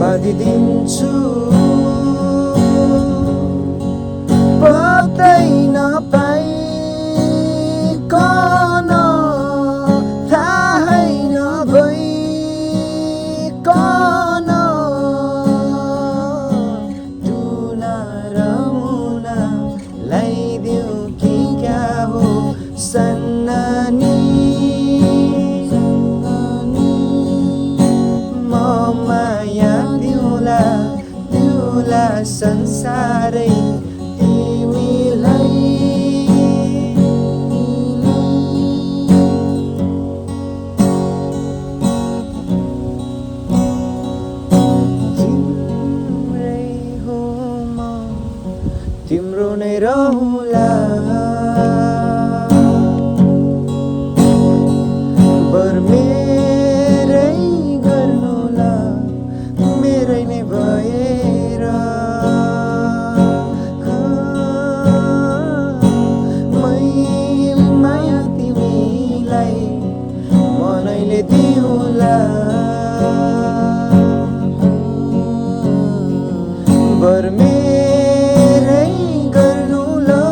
बाँधिदिन्छु पत्तै नपाइकन थाहै नभइकन टुना र मुना लगाइदेऊ कि क्या हो सन्नानी म माया दिउला संसारै तिमीलाई तिम्रै हो म तिम्रो नै रहला बर मेरै गर्नुला मेरै नै भएर माया तिमीलाई मनैले दिउला बर मेरै गर्नुला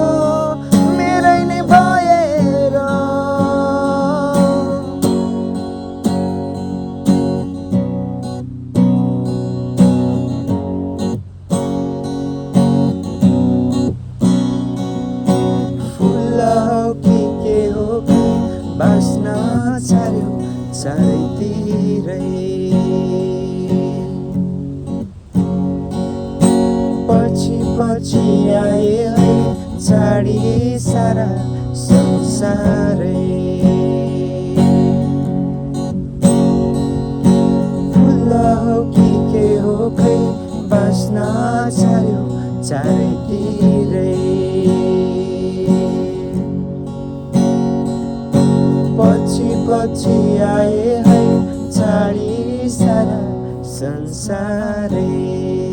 मेरै नै भएर बास्न छाड्यो चारैतिरै पछि आए है छाडी सारा संसारै फुल हो कि के हो खै बास्न छाड्यो चारैतिरै पछि आए है छाडी सारा संसारै